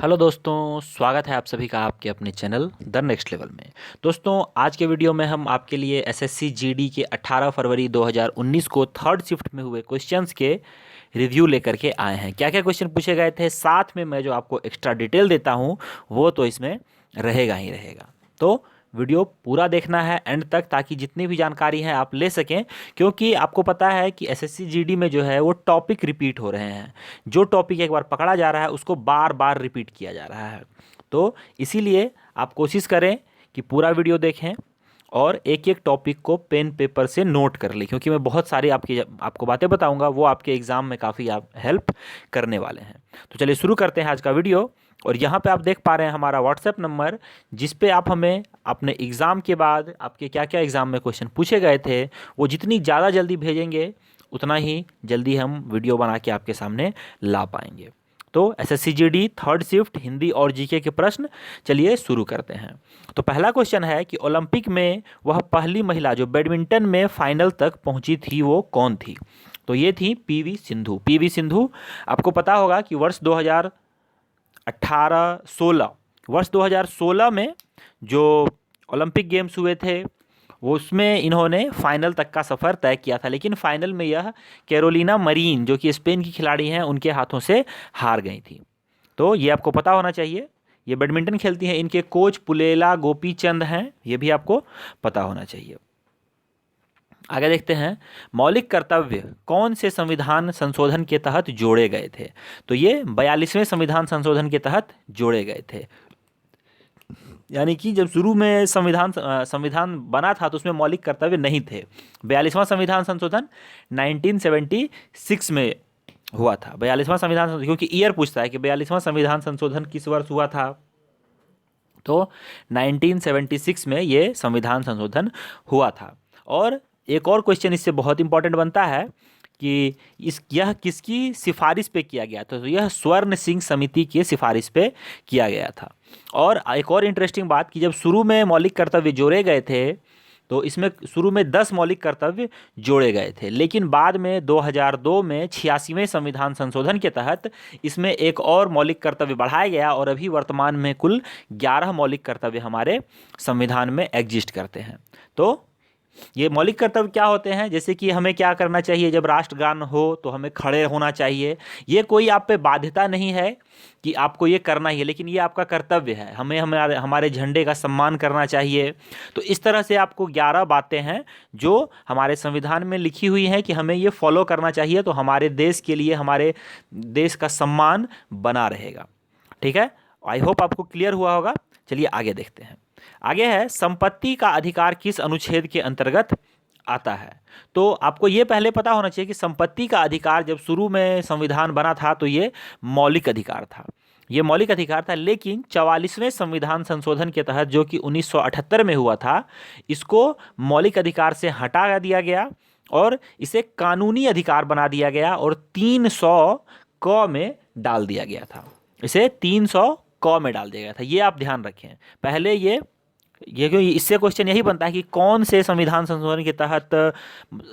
Hello दोस्तों, स्वागत है आप सभी का आपके अपने चैनल द नेक्स्ट लेवल में। दोस्तों, आज के वीडियो में हम आपके लिए एसएससी जीडी के 18 फरवरी 2019 को थर्ड शिफ्ट में हुए क्वेश्चंस के रिव्यू लेकर के आए हैं। क्या क्या क्वेश्चन पूछे गए थे, साथ में मैं जो आपको एक्स्ट्रा डिटेल देता हूं वो तो इसमें रहेगा ही रहेगा। तो वीडियो पूरा देखना है एंड तक, ताकि जितनी भी जानकारी है आप ले सकें, क्योंकि आपको पता है कि एसएससी जीडी में जो है वो टॉपिक रिपीट हो रहे हैं। जो टॉपिक एक बार पकड़ा जा रहा है उसको बार बार रिपीट किया जा रहा है। तो इसीलिए आप कोशिश करें कि पूरा वीडियो देखें और एक एक टॉपिक को पेन पेपर से नोट कर लें, क्योंकि मैं बहुत सारी आपको बातें बताऊंगा, वो आपके एग्ज़ाम में काफ़ी आप हेल्प करने वाले हैं। तो चलिए शुरू करते हैं आज का वीडियो। और यहाँ पे आप देख पा रहे हैं हमारा व्हाट्सएप नंबर, जिस पे आप हमें अपने एग्ज़ाम के बाद आपके क्या क्या एग्ज़ाम में क्वेश्चन पूछे गए थे वो जितनी ज़्यादा जल्दी भेजेंगे उतना ही जल्दी हम वीडियो बना के आपके सामने ला पाएंगे। तो SSC GD third shift Hindi और जीके के प्रश्न चलिए शुरू करते हैं। तो पहला क्वेश्चन है कि ओलंपिक में वह पहली महिला जो बैडमिंटन में फाइनल तक पहुंची थी वो कौन थी? तो ये थी पीवी सिंधु। पीवी सिंधु आपको पता होगा कि वर्ष 2016 में जो ओलंपिक गेम्स हुए थे वो उसमें इन्होंने फाइनल तक का सफ़र तय किया था, लेकिन फाइनल में यह कैरोलिना मरीन जो कि स्पेन की खिलाड़ी हैं उनके हाथों से हार गई थी। तो ये आपको पता होना चाहिए। ये बैडमिंटन खेलती हैं, इनके कोच पुलेला गोपीचंद हैं, ये भी आपको पता होना चाहिए। आगे देखते हैं, मौलिक कर्तव्य कौन से संविधान संशोधन के तहत जोड़े गए थे? तो ये 42वें संविधान संशोधन के तहत जोड़े गए थे। यानी कि जब शुरू में संविधान बना था तो उसमें मौलिक कर्तव्य नहीं थे। 42वां संविधान संशोधन 1976 में हुआ था। 42वां संविधान, क्योंकि ईयर पूछता है कि 42वां संविधान संशोधन किस वर्ष हुआ था, तो 1976 में ये संविधान संशोधन हुआ था। और एक और क्वेश्चन इससे बहुत इंपॉर्टेंट बनता है कि यह किसकी सिफारिश पे किया गया था? तो यह स्वर्ण सिंह समिति की सिफारिश पे किया गया था। और एक और इंटरेस्टिंग बात कि जब शुरू में मौलिक कर्तव्य जोड़े गए थे तो इसमें शुरू में 10 मौलिक कर्तव्य जोड़े गए थे, लेकिन बाद में 2002 में 86वें संविधान संशोधन के तहत इसमें एक और मौलिक कर्तव्य बढ़ाया गया और अभी वर्तमान में कुल 11 मौलिक कर्तव्य हमारे संविधान में एग्जिस्ट करते हैं। तो ये मौलिक कर्तव्य क्या होते हैं? जैसे कि हमें क्या करना चाहिए, जब राष्ट्रगान हो तो हमें खड़े होना चाहिए। ये कोई आप पे बाध्यता नहीं है कि आपको ये करना ही है, लेकिन ये आपका कर्तव्य है। हमें हमारे झंडे का सम्मान करना चाहिए। तो इस तरह से आपको 11 बातें हैं जो हमारे संविधान में लिखी हुई हैं कि हमें ये फॉलो करना चाहिए, तो हमारे देश के लिए, हमारे देश का सम्मान बना रहेगा। ठीक है, आई होप आपको क्लियर हुआ होगा। चलिए आगे देखते हैं। आगे है, संपत्ति का अधिकार किस अनुच्छेद के अंतर्गत आता है? तो आपको ये पहले पता होना चाहिए कि संपत्ति का अधिकार जब शुरू में संविधान बना था तो ये मौलिक अधिकार था। ये मौलिक अधिकार था, लेकिन 44वें संविधान संशोधन के तहत जो कि 1978 में हुआ था, इसको मौलिक अधिकार से हटा दिया गया और इसे कानूनी अधिकार बना दिया गया और 300 क में डाल दिया गया था। इसे 300 क में डाल दिया गया था। ये आप ध्यान रखें। पहले ये क्यों, इससे क्वेश्चन यही बनता है कि कौन से संविधान संशोधन के तहत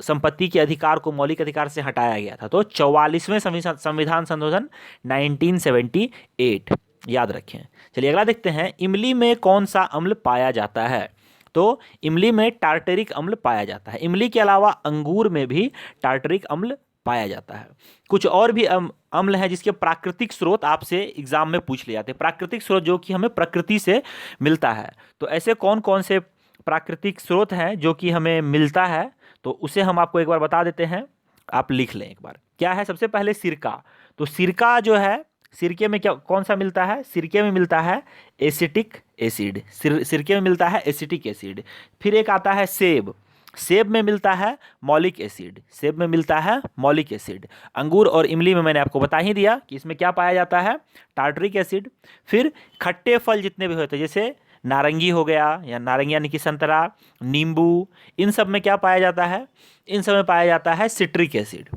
संपत्ति के अधिकार को मौलिक अधिकार से हटाया गया था? तो 44वें संविधान संशोधन 1978, याद रखें। चलिए अगला देखते हैं, इमली में कौन सा अम्ल पाया जाता है? तो इमली में टार्टरिक अम्ल पाया जाता है। इमली के अलावा अंगूर में भी टार्टरिक अम्ल पाया जाता है। कुछ और भी अम्ल हैं जिसके प्राकृतिक स्रोत आपसे एग्जाम में पूछ लिए जाते हैं। प्राकृतिक स्रोत जो कि हमें प्रकृति से मिलता है। तो ऐसे कौन कौन से प्राकृतिक स्रोत हैं जो कि हमें मिलता है, तो उसे हम आपको एक बार बता देते हैं, आप लिख लें एक बार। क्या है? सबसे पहले सिरका। तो सिरका जो है, सिरके में क्या कौन सा मिलता है? सिरके में मिलता है एसिटिक एसिड। सिरके में मिलता है एसिटिक एसिड। फिर एक आता है सेब। सेब में मिलता है मौलिक एसिड। सेब में मिलता है मौलिक एसिड। अंगूर और इमली में मैंने आपको बता ही दिया कि इसमें क्या पाया जाता है, टार्टरिक एसिड। फिर खट्टे फल जितने भी होते हैं, जैसे नारंगी हो गया, या नारंगी यानी कि संतरा, नींबू, इन सब में क्या पाया जाता है? इन सब में पाया जाता है सिट्रिक एसिड।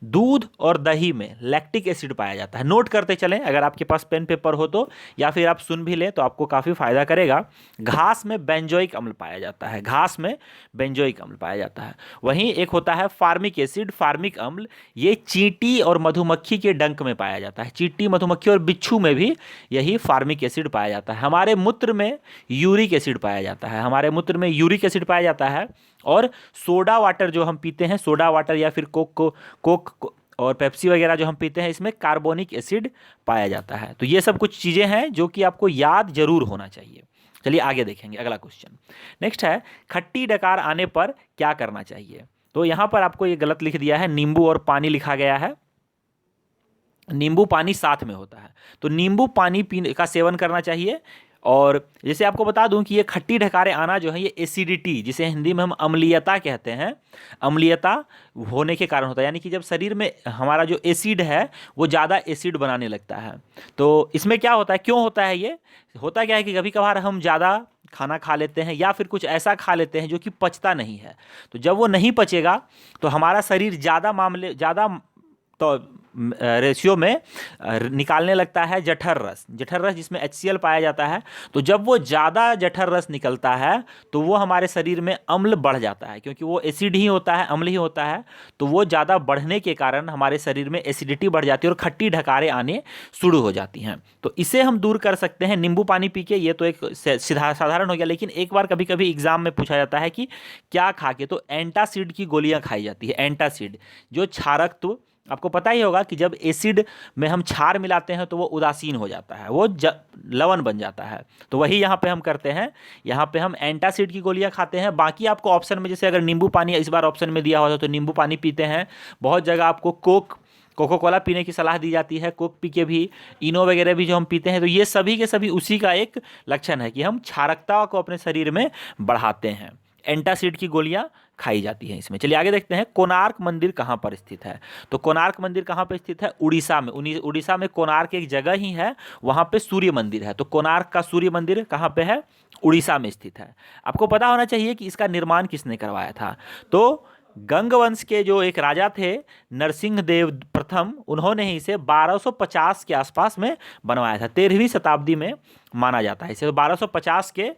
दूध और दही में लैक्टिक एसिड पाया जाता है। नोट करते चलें अगर आपके पास पेन पेपर हो तो, या फिर आप सुन भी लें तो आपको काफ़ी फायदा करेगा। घास में बेंजोइक अम्ल पाया जाता है, घास में बेंजोइक अम्ल पाया जाता है। वहीं एक होता है फार्मिक एसिड, फार्मिक अम्ल, ये चींटी और मधुमक्खी के डंक में पाया जाता है। चींटी, मधुमक्खी और बिच्छू में भी यही फार्मिक एसिड पाया जाता है। हमारे मूत्र में यूरिक एसिड पाया जाता है, हमारे मूत्र में यूरिक एसिड पाया जाता है। और सोडा वाटर जो हम पीते हैं, सोडा वाटर या फिर कोक और पेप्सी वगैरह जो हम पीते हैं, इसमें कार्बोनिक एसिड पाया जाता है। तो ये सब कुछ चीज़ें हैं जो कि आपको याद जरूर होना चाहिए। चलिए आगे देखेंगे अगला क्वेश्चन। नेक्स्ट है, खट्टी डकार आने पर क्या करना चाहिए। तो यहाँ पर आपको ये गलत लिख दिया है, नींबू और पानी लिखा गया है। नींबू पानी साथ में होता है, तो नींबू पानी पीने का सेवन करना चाहिए। और जैसे आपको बता दूं कि ये खट्टी ढकारें आना जो है, ये एसिडिटी, जिसे हिंदी में हम अम्लीयता कहते हैं, अम्लीयता होने के कारण होता है। यानी कि जब शरीर में हमारा जो एसिड है वो ज़्यादा एसिड बनाने लगता है। तो इसमें क्या होता है, क्यों होता है, ये होता क्या है कि कभी कभार हम ज़्यादा खाना खा लेते हैं या फिर कुछ ऐसा खा लेते हैं जो कि पचता नहीं है। तो जब वो नहीं पचेगा तो हमारा शरीर ज़्यादा तो रेशियो में निकालने लगता है जठर रस, जठर रस जिसमें HCl पाया जाता है। तो जब वो ज़्यादा जठर रस निकलता है तो वो हमारे शरीर में अम्ल बढ़ जाता है, क्योंकि वो एसिड ही होता है, अम्ल ही होता है। तो वो ज़्यादा बढ़ने के कारण हमारे शरीर में एसिडिटी बढ़ जाती है और खट्टी ढकारें आने शुरू हो जाती हैं। तो इसे हम दूर कर सकते हैं नींबू पानी पी के। ये तो एक साधारण हो गया, लेकिन एक बार कभी कभी एग्जाम में पूछा जाता है कि क्या खा के, तो एंटासिड की गोलियाँ खाई जाती है। एंटासिड जो क्षारकत्व, आपको पता ही होगा कि जब एसिड में हम क्षार मिलाते हैं तो वो उदासीन हो जाता है, वो लवण बन जाता है। तो वही यहाँ पे हम करते हैं, यहाँ पे हम एंटासिड की गोलियाँ खाते हैं। बाकी आपको ऑप्शन में, जैसे अगर नींबू पानी इस बार ऑप्शन में दिया होता तो नींबू पानी पीते हैं। बहुत जगह आपको कोको कोला पीने की सलाह दी जाती है, कोक पी के भी, इनो वगैरह भी जो हम पीते हैं। तो ये सभी के सभी उसी का एक लक्षण है कि हम क्षारकता को अपने शरीर में बढ़ाते हैं। एंटासिड की गोलियां खाई जाती हैं इसमें। चलिए आगे देखते हैं, कोणार्क मंदिर कहाँ पर स्थित है। तो कोणार्क मंदिर कहाँ पर स्थित है, उड़ीसा में। उड़ीसा में कोणार्क एक जगह ही है, वहाँ पे सूर्य मंदिर है। तो कोणार्क का सूर्य मंदिर कहाँ पे है, उड़ीसा में स्थित है। आपको पता होना चाहिए कि इसका निर्माण किसने करवाया था। तो गंग वंश के जो एक राजा थे, नरसिंह देव प्रथम, उन्होंने ही इसे 1250 के आसपास में बनवाया था। 13वीं शताब्दी में माना जाता है इसे। तो 1250 के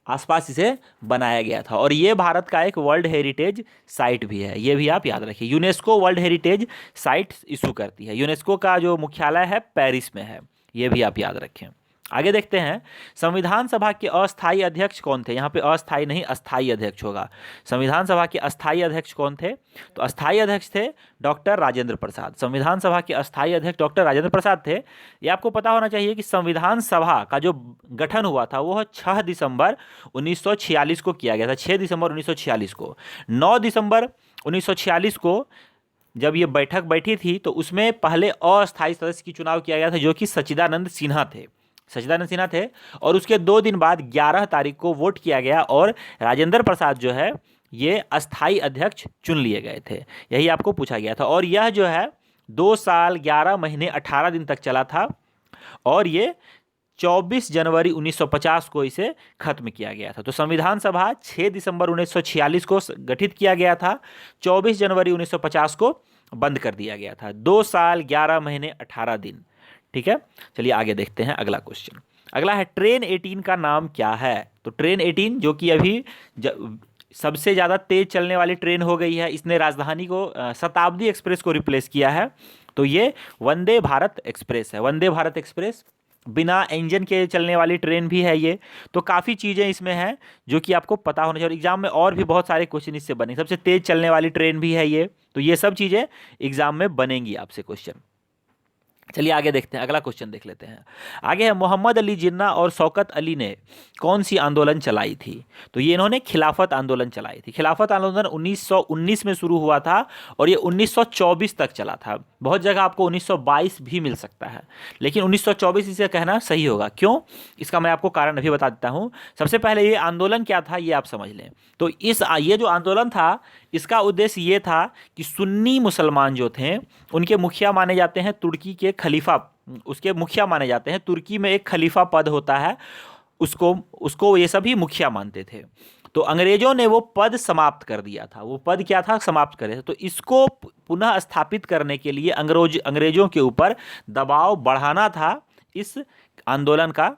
आसपास इसे बनाया गया था। और ये भारत का एक वर्ल्ड हेरिटेज साइट भी है, ये भी आप याद रखिए। UNESCO world heritage site issue करती है। यूनेस्को का जो मुख्यालय है पेरिस में है, ये भी आप याद रखें। आगे देखते हैं, संविधान सभा के अस्थायी अध्यक्ष कौन थे। यहाँ पे अस्थायी नहीं, अस्थायी अध्यक्ष होगा। संविधान सभा के अस्थायी अध्यक्ष कौन थे, तो अस्थायी अध्यक्ष थे डॉक्टर राजेंद्र प्रसाद। संविधान सभा के अस्थायी अध्यक्ष डॉक्टर राजेंद्र प्रसाद थे। ये आपको पता होना चाहिए कि संविधान सभा का जो गठन हुआ था वो 6 दिसंबर 1946 को किया गया था। 6 दिसंबर 1946 को। 9 दिसंबर 1946 को जब ये बैठक बैठी थी तो उसमें पहले अस्थायी सदस्य की चुनाव किया गया था, जो कि सच्चिदानंद सिन्हा थे। सच्चिदानंद सिन्हा थे। और उसके 2 दिन बाद 11 तारीख को वोट किया गया और राजेंद्र प्रसाद जो है ये अस्थायी अध्यक्ष चुन लिए गए थे। यही आपको पूछा गया था। और यह जो है 2 साल 11 महीने 18 दिन तक चला था। और ये 24 जनवरी 1950 को इसे खत्म किया गया था। तो संविधान सभा 6 दिसंबर 1946 को गठित किया गया था, 24 जनवरी 1950 को बंद कर दिया गया था। 2 साल 11 महीने 18 दिन। ठीक है, चलिए आगे देखते हैं अगला क्वेश्चन। अगला है, ट्रेन 18 का नाम क्या है। तो ट्रेन 18 जो कि अभी सबसे ज़्यादा तेज चलने वाली ट्रेन हो गई है, इसने राजधानी को शताब्दी एक्सप्रेस को रिप्लेस किया है। तो ये वंदे भारत एक्सप्रेस है। वंदे भारत एक्सप्रेस बिना इंजन के चलने वाली ट्रेन भी है ये। तो काफ़ी चीज़ें इसमें हैं जो कि आपको पता होना चाहिए। और एग्जाम में और भी बहुत सारे क्वेश्चन इससे बने। सबसे तेज चलने वाली ट्रेन भी है ये। तो ये सब चीज़ें एग्जाम में बनेंगी आपसे क्वेश्चन। चलिए आगे देखते हैं, अगला क्वेश्चन देख लेते हैं। आगे है, मोहम्मद अली जिन्ना और शौकत अली ने कौन सी आंदोलन चलाई थी। तो ये इन्होंने खिलाफत आंदोलन चलाई थी। खिलाफत आंदोलन 1919 में शुरू हुआ था और ये 1924 तक चला था। बहुत जगह आपको 1922 भी मिल सकता है, लेकिन 1924 इसे कहना सही होगा। क्यों, इसका मैं आपको कारण अभी बता देता हूँ। सबसे पहले ये आंदोलन क्या था ये आप समझ लें। तो ये जो आंदोलन था, इसका उद्देश्य ये था कि सुन्नी मुसलमान जो थे उनके मुखिया माने जाते हैं तुर्की के खलीफा, उसके मुखिया माने जाते हैं। तुर्की में एक खलीफा पद होता है, उसको ये सभी मुखिया मानते थे। तो अंग्रेजों ने वो पद समाप्त कर दिया था। वो पद क्या था? समाप्त करे थे। तो इसको पुनः स्थापित करने के लिए अंग्रेजों के ऊपर दबाव बढ़ाना था, इस आंदोलन का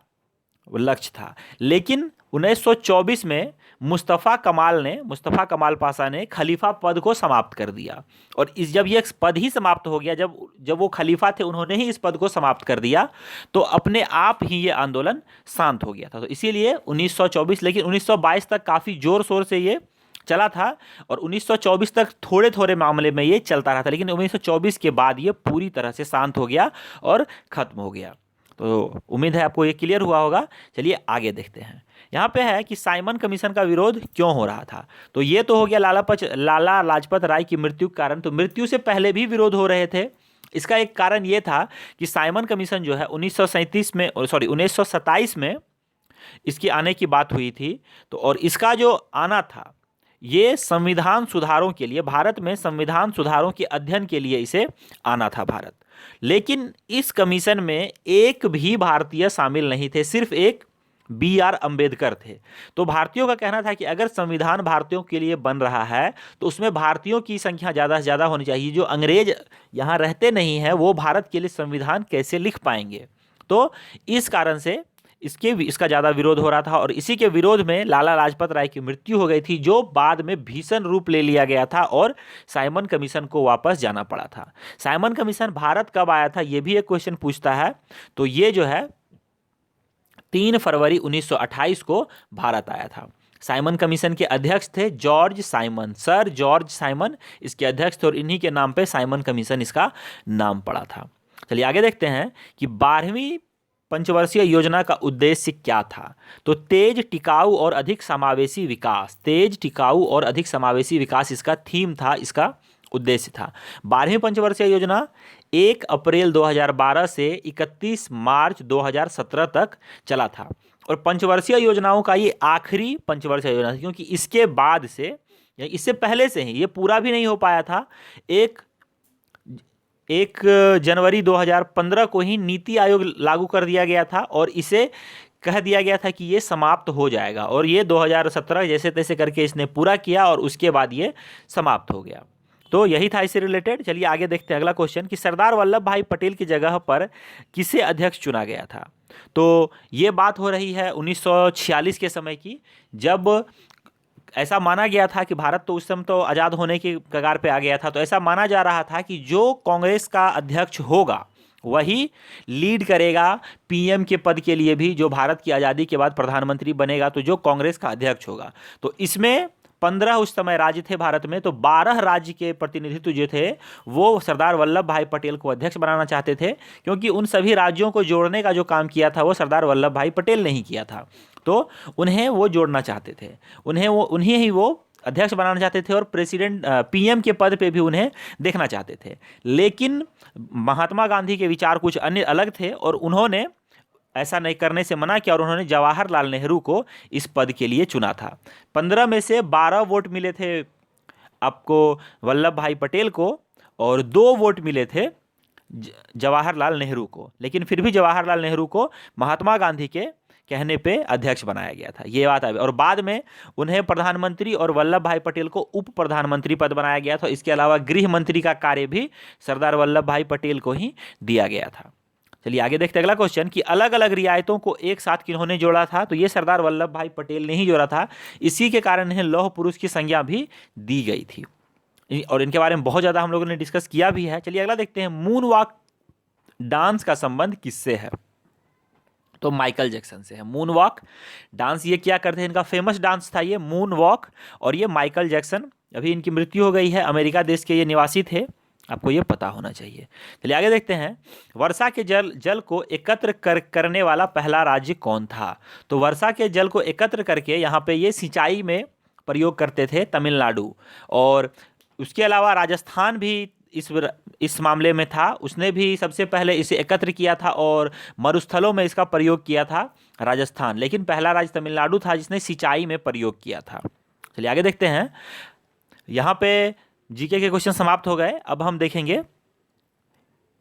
लक्ष्य था। लेकिन 1924 में मुस्तफ़ा कमाल पाशा ने खलीफा पद को समाप्त कर दिया। और इस जब ये पद ही समाप्त हो गया, जब वो खलीफा थे उन्होंने ही इस पद को समाप्त कर दिया, तो अपने आप ही ये आंदोलन शांत हो गया था। तो इसीलिए 1924, लेकिन 1922 तक काफ़ी जोर शोर से ये चला था और 1924 तक थोड़े थोड़े मामले में ये चलता रहा था, लेकिन 1924 के बाद ये पूरी तरह से शांत हो गया और ख़त्म हो गया। तो उम्मीद है आपको ये क्लियर हुआ होगा। चलिए आगे देखते हैं। यहाँ पे है कि साइमन कमीशन का विरोध क्यों हो रहा था। तो ये तो हो गया लाला लाजपत राय की मृत्यु के कारण। तो मृत्यु से पहले भी विरोध हो रहे थे। इसका एक कारण ये था कि साइमन कमीशन जो है 1927 में इसकी आने की बात हुई थी। तो और इसका जो आना था, ये संविधान सुधारों के लिए, भारत में संविधान सुधारों के अध्ययन के लिए इसे आना था भारत। लेकिन इस कमीशन में एक भी भारतीय शामिल नहीं थे, सिर्फ एक B.R. अम्बेडकर थे। तो भारतीयों का कहना था कि अगर संविधान भारतीयों के लिए बन रहा है तो उसमें भारतीयों की संख्या ज़्यादा से ज़्यादा होनी चाहिए। जो अंग्रेज यहाँ रहते नहीं हैं वो भारत के लिए संविधान कैसे लिख पाएंगे। तो इस कारण से इसका ज़्यादा विरोध हो रहा था और इसी के विरोध में लाला लाजपत राय की मृत्यु हो गई थी, जो बाद में भीषण रूप ले लिया गया था और साइमन कमीशन को वापस जाना पड़ा था। साइमन कमीशन भारत कब आया था, ये भी एक क्वेश्चन पूछता है। तो ये जो है 3 फरवरी 1928 को भारत आया था। साइमन कमीशन के अध्यक्ष थे George Simon, sir George Simon इसके अध्यक्ष थे और इन्हीं के नाम पे साइमन कमीशन इसका नाम पड़ा था। चलिए आगे देखते हैं कि 12वीं पंचवर्षीय योजना का उद्देश्य क्या था। तो तेज, टिकाऊ और अधिक समावेशी विकास, तेज, टिकाऊ और अधिक समावेशी विकास इसका थीम था, इसका उद्देश्य था। 12वीं पंचवर्षीय योजना 1 अप्रैल 2012 से 31 मार्च 2017 तक चला था और पंचवर्षीय योजनाओं का ये आखिरी पंचवर्षीय योजना थी, क्योंकि इसके बाद से या इससे पहले से ही ये पूरा भी नहीं हो पाया था। 1 जनवरी 2015 को ही नीति आयोग लागू कर दिया गया था और इसे कह दिया गया था कि ये समाप्त हो जाएगा और ये 2017 जैसे तैसे करके इसने पूरा किया और उसके बाद ये समाप्त हो गया। तो यही था इससे रिलेटेड। चलिए आगे देखते हैं अगला क्वेश्चन कि सरदार वल्लभ भाई पटेल की जगह पर किसे अध्यक्ष चुना गया था। तो ये बात हो रही है 1946 के समय की, जब ऐसा माना गया था कि भारत तो उस समय तो आज़ाद होने की कगार पे आ गया था। तो ऐसा माना जा रहा था कि जो कांग्रेस का अध्यक्ष होगा वही लीड करेगा PM के पद के लिए भी, जो भारत की आज़ादी के बाद प्रधानमंत्री बनेगा तो जो कांग्रेस का अध्यक्ष होगा। तो इसमें 15 उस समय राज्य थे भारत में, तो 12 राज्य के प्रतिनिधित्व जो थे वो सरदार वल्लभ भाई पटेल को अध्यक्ष बनाना चाहते थे, क्योंकि उन सभी राज्यों को जोड़ने का जो काम किया था वो सरदार वल्लभ भाई पटेल ने ही किया था। तो उन्हें वो जोड़ना चाहते थे, उन्हें ही वो अध्यक्ष बनाना चाहते थे और प्रेसिडेंट PM के पद पे भी उन्हें देखना चाहते थे। लेकिन महात्मा गांधी के विचार कुछ अन्य अलग थे और उन्होंने ऐसा नहीं करने से मना किया और उन्होंने जवाहरलाल नेहरू को इस पद के लिए चुना था। 15 में से 12 वोट मिले थे आपको वल्लभ भाई पटेल को और 2 वोट मिले थे जवाहरलाल नेहरू को। लेकिन फिर भी जवाहरलाल नेहरू को महात्मा गांधी के कहने पे अध्यक्ष बनाया गया था, ये बात है। और बाद में उन्हें प्रधानमंत्री और वल्लभ भाई पटेल को उप प्रधानमंत्री पद बनाया गया था। इसके अलावा गृह मंत्री का कार्य भी सरदार वल्लभ भाई पटेल को ही दिया गया था। चलिए आगे देखते हैं अगला क्वेश्चन कि अलग अलग रियायतों को एक साथ किन्होंने जोड़ा था। तो ये सरदार वल्लभ भाई पटेल ने ही जोड़ा था, इसी के कारण इन्हें लौह पुरुष की संज्ञा भी दी गई थी और इनके बारे में बहुत ज़्यादा हम लोगों ने डिस्कस किया भी है। चलिए अगला देखते हैं, मून वॉक डांस का संबंध किससे है। तो माइकल जैक्सन से है। मून वॉक डांस ये क्या करते हैं, इनका फेमस डांस था ये मून वॉक, और ये माइकल जैक्सन, अभी इनकी मृत्यु हो गई है, अमेरिका देश के ये निवासी थे, आपको ये पता होना चाहिए। चलिए आगे देखते हैं, वर्षा के जल को एकत्र करने वाला पहला राज्य कौन था। तो वर्षा के जल को एकत्र करके यहाँ पे ये सिंचाई में प्रयोग करते थे तमिलनाडु, और उसके अलावा राजस्थान भी इस मामले में था। उसने भी सबसे पहले इसे एकत्र किया था और मरुस्थलों में इसका प्रयोग किया था राजस्थान, लेकिन पहला राज्य तमिलनाडु था जिसने सिंचाई में प्रयोग किया था। चलिए आगे देखते हैं, यहाँ पे जीके के क्वेश्चन समाप्त हो गए। अब हम देखेंगे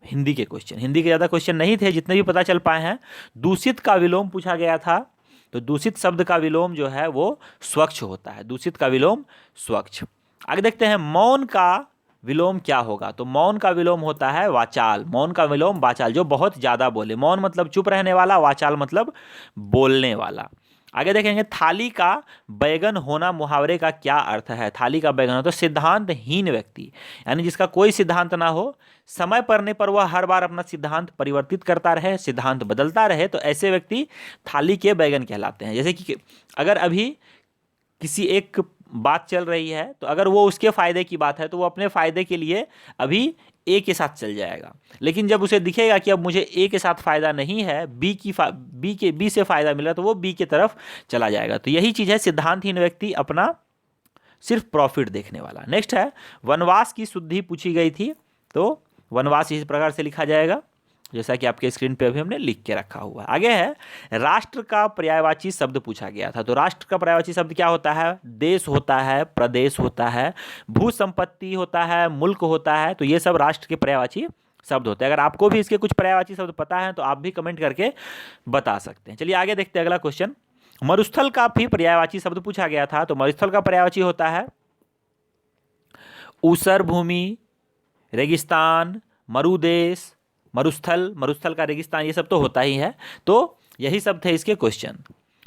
हिंदी के क्वेश्चन। हिंदी के ज़्यादा क्वेश्चन नहीं थे जितने भी पता चल पाए हैं। दूषित का विलोम पूछा गया था, तो दूषित शब्द का विलोम जो है वो स्वच्छ होता है, दूषित का विलोम स्वच्छ। आगे देखते हैं मौन का विलोम क्या होगा। तो मौन का विलोम होता है वाचाल, मौन का विलोम वाचाल, जो बहुत ज्यादा बोले। मौन मतलब चुप रहने वाला, वाचाल मतलब बोलने वाला। आगे देखेंगे थाली का बैगन होना मुहावरे का क्या अर्थ है। थाली का बैगन हो तो सिद्धांतहीन व्यक्ति, यानी जिसका कोई सिद्धांत ना हो, समय पड़ने पर वह हर बार अपना सिद्धांत परिवर्तित करता रहे, सिद्धांत बदलता रहे, तो ऐसे व्यक्ति थाली के बैगन कहलाते हैं। जैसे कि अगर अभी किसी एक बात चल रही है तो अगर वो उसके फायदे की बात है तो वो अपने फायदे के लिए अभी ए के साथ चल जाएगा, लेकिन जब उसे दिखेगा कि अब मुझे ए के साथ फायदा नहीं है, बी से फायदा मिला, तो वो बी की तरफ चला जाएगा। तो यही चीज है सिद्धांतहीन व्यक्ति, अपना सिर्फ प्रॉफिट देखने वाला। नेक्स्ट है वनवास की शुद्धि पूछी गई थी। तो वनवास इस प्रकार से लिखा जाएगा जैसा कि आपके स्क्रीन पे अभी हमने लिख के रखा हुआ है। आगे है राष्ट्र का पर्यायवाची शब्द पूछा गया था। तो राष्ट्र का पर्यायवाची शब्द क्या होता है? देश होता है, प्रदेश होता है, भू संपत्ति होता है, मुल्क होता है। तो ये सब राष्ट्र के पर्यायवाची शब्द होते हैं। अगर आपको भी इसके कुछ पर्यायवाची शब्द पता है तो आप भी कमेंट करके बता सकते हैं। चलिए आगे देखते हैं अगला क्वेश्चन। मरुस्थल का भी पर्यायवाची शब्द पूछा गया था। तो मरुस्थल का पर्यायवाची होता है ऊसर भूमि, रेगिस्तान, मरुदेश, मरुस्थल, मरुस्थल का रेगिस्तान, ये सब तो होता ही है। तो यही सब थे इसके क्वेश्चन।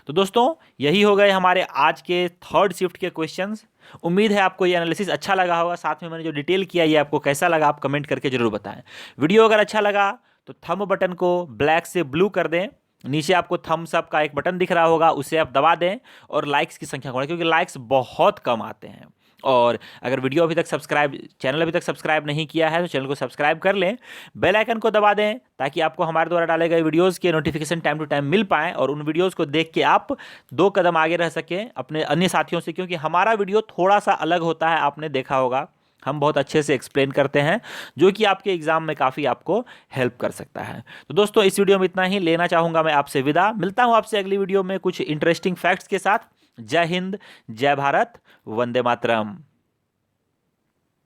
तो दोस्तों यही हो गए हमारे आज के थर्ड शिफ्ट के क्वेश्चंस। उम्मीद है आपको ये एनालिसिस अच्छा लगा होगा। साथ में मैंने जो डिटेल किया ये आपको कैसा लगा आप कमेंट करके जरूर बताएं। वीडियो अगर अच्छा लगा तो थंब बटन को ब्लैक से ब्लू कर दें। नीचे आपको थम्स अप का एक बटन दिख रहा होगा, उसे आप दबा दें और लाइक्स की संख्या बढ़ाएं, क्योंकि लाइक्स बहुत कम आते हैं। और अगर वीडियो अभी तक चैनल अभी तक सब्सक्राइब नहीं किया है तो चैनल को सब्सक्राइब कर लें, बेल आइकन को दबा दें ताकि आपको हमारे द्वारा डाले गए वीडियोस के नोटिफिकेशन टाइम टू टाइम मिल पाएँ और उन वीडियोस को देख के आप 2 कदम आगे रह सकें अपने अन्य साथियों से, क्योंकि हमारा वीडियो थोड़ा सा अलग होता है। आपने देखा होगा हम बहुत अच्छे से एक्सप्लेन करते हैं, जो कि आपके एग्जाम में काफ़ी आपको हेल्प कर सकता है। तो दोस्तों इस वीडियो में इतना ही लेना चाहूँगा मैं आपसे विदा। मिलता हूँ आपसे अगली वीडियो में कुछ इंटरेस्टिंग फैक्ट्स के साथ। जय हिंद, जय भारत, वंदे मातरम।